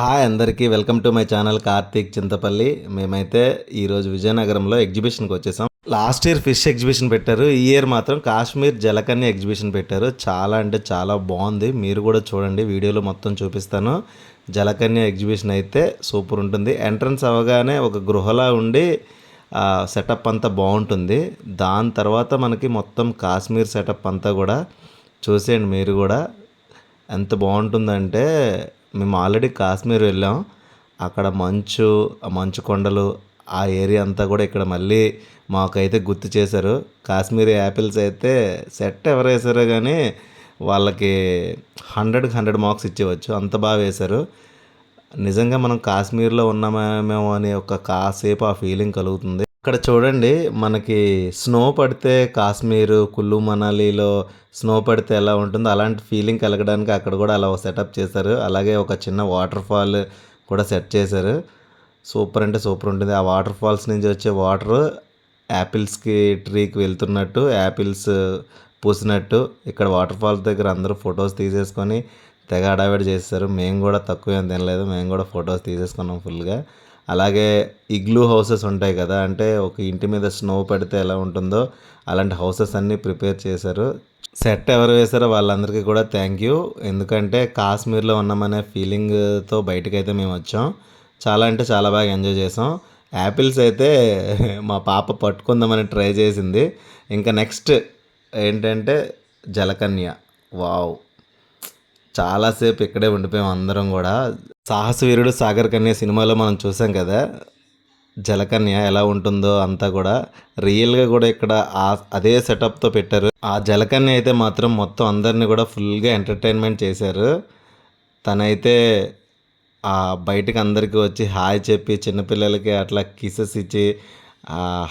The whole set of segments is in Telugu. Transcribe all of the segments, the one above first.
హాయ్ అందరికీ welcome to my channel Karthik Chintapalli. మేమైతే ఈరోజు విజయనగరంలో ఎగ్జిబిషన్కి వచ్చేసాం. లాస్ట్ ఇయర్ ఫిష్ ఎగ్జిబిషన్ పెట్టారు, ఈ ఇయర్ మాత్రం కాశ్మీర్ జలకన్య ఎగ్జిబిషన్ పెట్టారు. చాలా అంటే చాలా బాగుంది, మీరు కూడా చూడండి, వీడియోలో మొత్తం చూపిస్తాను. జలకన్య ఎగ్జిబిషన్ అయితే సూపర్ ఉంటుంది. ఎంట్రన్స్ అవ్వగానే ఒక గృహలా ఉండి సెటప్ అంతా బాగుంటుంది. దాని తర్వాత మనకి మొత్తం కాశ్మీర్ సెటప్ అంతా కూడా చూసేయండి మీరు కూడా. ఎంత బాగుంటుందంటే మేము ఆల్రెడీ కాశ్మీర్ వెళ్ళాం. అక్కడ మంచు కొండలు ఆ ఏరియా అంతా కూడా ఇక్కడ మళ్ళీ మాకైతే గుర్తు చేశారు. కాశ్మీరీ యాపిల్స్ అయితే సెట్ ఎవరు వేసారో కానీ వాళ్ళకి 100కి 100 మార్క్స్ ఇచ్చేవచ్చు, అంత బాగా వేశారు. నిజంగా మనం కాశ్మీర్లో ఉన్నామేమో అని ఒక కాసేపు ఆ ఫీలింగ్ కలుగుతుంది. ఇక్కడ చూడండి, మనకి స్నో పడితే కాశ్మీరు కుల్లు మనాలీలో స్నో పడితే ఎలా ఉంటుందో అలాంటి ఫీలింగ్ కలగడానికి అక్కడ కూడా అలా సెటప్ చేశారు. అలాగే ఒక చిన్న వాటర్ ఫాల్ కూడా సెట్ చేశారు. సూపర్ అంటే సూపర్ ఉంటుంది. ఆ వాటర్ ఫాల్స్ నుంచి వచ్చే వాటర్ యాపిల్స్కి ట్రీకి వెళ్తున్నట్టు, యాపిల్స్ పూసినట్టు ఇక్కడ వాటర్ ఫాల్స్ దగ్గర అందరూ ఫొటోస్ తీసేసుకొని తెగ హడావిడి చేస్తారు. మేము కూడా తక్కువ ఏం తినలేదు, మేము కూడా ఫొటోస్ తీసేసుకున్నాం ఫుల్గా. అలాగే ఇగ్లూ హౌసెస్ ఉంటాయి కదా, అంటే ఒక ఇంటి మీద స్నో పడితే ఎలా ఉంటుందో అలాంటి హౌసెస్ అన్నీ ప్రిపేర్ చేశారు. సెట్ ఎవరు వేశారో వాళ్ళందరికీ కూడా థ్యాంక్ యూ. ఎందుకంటే కాశ్మీర్లో ఉన్నామనే ఫీలింగ్తో బయటకైతే మేము వచ్చాం. చాలా అంటే చాలా బాగా ఎంజాయ్ చేసాం. యాపిల్స్ అయితే మా పాప పట్టుకుందామని ట్రై చేసింది. ఇంకా నెక్స్ట్ ఏంటంటే జలకన్య. వావ్, చాలాసేపు ఇక్కడే ఉండిపోయాం అందరం కూడా. సాహసవీరుడు సాగర్ కన్య సినిమాలో మనం చూసాం కదా, జలకన్య ఎలా ఉంటుందో అంతా కూడా రియల్గా కూడా ఇక్కడ అదే సెటప్తో పెట్టారు. ఆ జలకన్య అయితే మాత్రం మొత్తం అందరినీ కూడా ఫుల్గా ఎంటర్టైన్మెంట్ చేశారు. తనైతే బయటకు అందరికీ వచ్చి హాయ్ చెప్పి చిన్నపిల్లలకి అట్లా కిసెస్ ఇచ్చి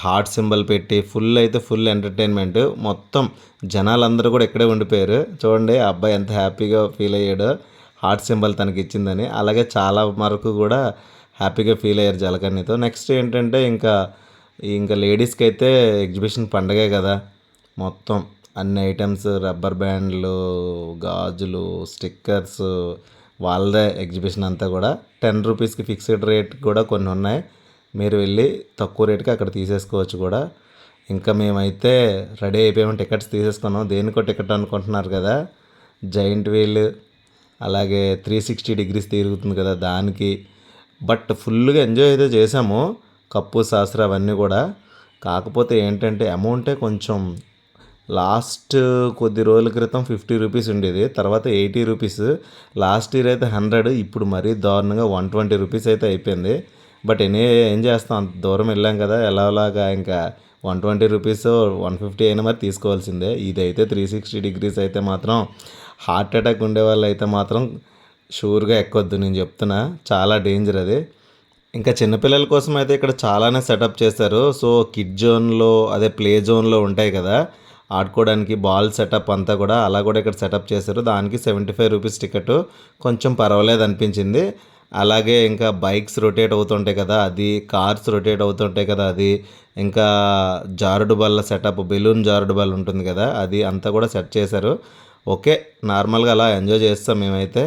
హార్ట్ సింబల్ పెట్టి ఫుల్ ఎంటర్టైన్మెంట్. మొత్తం జనాలందరూ కూడా ఇక్కడే ఉండిపోయారు. చూడండి ఆ అబ్బాయి ఎంత హ్యాపీగా ఫీల్ అయ్యాడో హార్ట్ సింబల్ తనకి ఇచ్చిందని. అలాగే చాలా వరకు కూడా హ్యాపీగా ఫీల్ అయ్యారు జలకన్యతో. నెక్స్ట్ ఏంటంటే ఇంకా లేడీస్కి అయితే ఎగ్జిబిషన్ పండగే కదా, మొత్తం అన్ని ఐటమ్స్, రబ్బర్ బ్యాండ్లు, గాజులు, స్టిక్కర్స్, వాళ్ళదే ఎగ్జిబిషన్ అంతా కూడా. 10 రూపీస్కి ఫిక్స్డ్ రేట్ కూడా కొన్ని ఉన్నాయి, మీరు వెళ్ళి తక్కువ రేటుకి అక్కడ తీసేసుకోవచ్చు కూడా. ఇంకా మేమైతే రెడీ అయిపోయాము, టికెట్స్ తీసేసుకున్నాం. దేనికో టికెట్ అనుకుంటున్నారు కదా, జైంట్ వీల్ అలాగే 360 డిగ్రీస్ తిరుగుతుంది కదా దానికి. బట్ ఫుల్గా ఎంజాయ్ అయితే చేసాము, కప్పు శాస్త్ర అవన్నీ కూడా. కాకపోతే ఏంటంటే అమౌంటే కొంచెం లాస్ట్ కొద్ది రోజుల క్రితం 50 రూపీస్ ఉండేది, తర్వాత 80 రూపీస్. లాస్ట్ ఇయర్ అయితే 100, ఇప్పుడు మరీ దారుణంగా 120 రూపీస్ అయితే అయిపోయింది. బట్ ఏం చేస్తాం, అంత దూరం వెళ్ళాం కదా, ఎలాగా ఇంకా 120 రూపీస్ 150 అయినా మరి తీసుకోవాల్సిందే. ఇదైతే 360 డిగ్రీస్ అయితే మాత్రం హార్ట్ అటాక్ ఉండే వాళ్ళు అయితే మాత్రం షూర్గా ఎక్కొద్దు, నేను చెప్తున్నా, చాలా డేంజర్ అది. ఇంకా చిన్నపిల్లల కోసం అయితే ఇక్కడ చాలానే సెటప్ చేశారు. సో కిడ్ జోన్లో అదే ప్లే జోన్లో ఉంటాయి కదా ఆడుకోవడానికి, బాల్ సెటప్ అంతా కూడా అలా కూడా ఇక్కడ సెటప్ చేశారు. దానికి 75 రూపీస్ టికెట్, కొంచెం పర్వాలేదు అనిపించింది. అలాగే ఇంకా బైక్స్ రొటేట్ అవుతుంటాయి కదా అది, కార్స్ రొటేట్ అవుతుంటాయి కదా అది, ఇంకా జారుడు బల్ల సెటప్, బెలూన్ జారుడు బల్ల ఉంటుంది కదా అది అంతా కూడా సెట్ చేశారు. ఓకే, నార్మల్గా అలా ఎంజాయ్ చేస్తాం మేమైతే.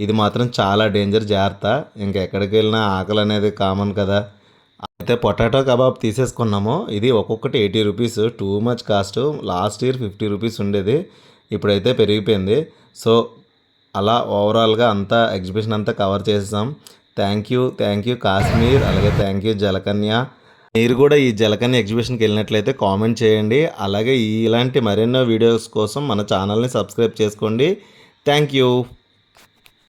ఇది మాత్రం చాలా డేంజర్, జాగ్రత్త. ఇంకా ఎక్కడికి వెళ్ళినా ఆకలి అనేది కామన్ కదా. అయితే పొటాటో కబాబ్ తీసేసుకున్నాము. ఇది ఒక్కొక్కటి 80 rupees, too much cost. Last year 50 rupees ఉండేది, ఇప్పుడైతే పెరిగిపోయింది. సో అలా ఓవరాల్గా అంతా ఎగ్జిబిషన్ అంతా కవర్ చేసేసాం. థ్యాంక్ యూ కాశ్మీర్, అలాగే థ్యాంక్ యూ జలకన్య. మీరు కూడా ఈ జలకన్య ఎగ్జిబిషన్కి వెళ్ళినట్లయితే కామెంట్ చేయండి. అలాగే ఇలాంటి మరెన్నో వీడియోస్ కోసం మన ఛానల్ని సబ్స్క్రైబ్ చేసుకోండి. Thank you.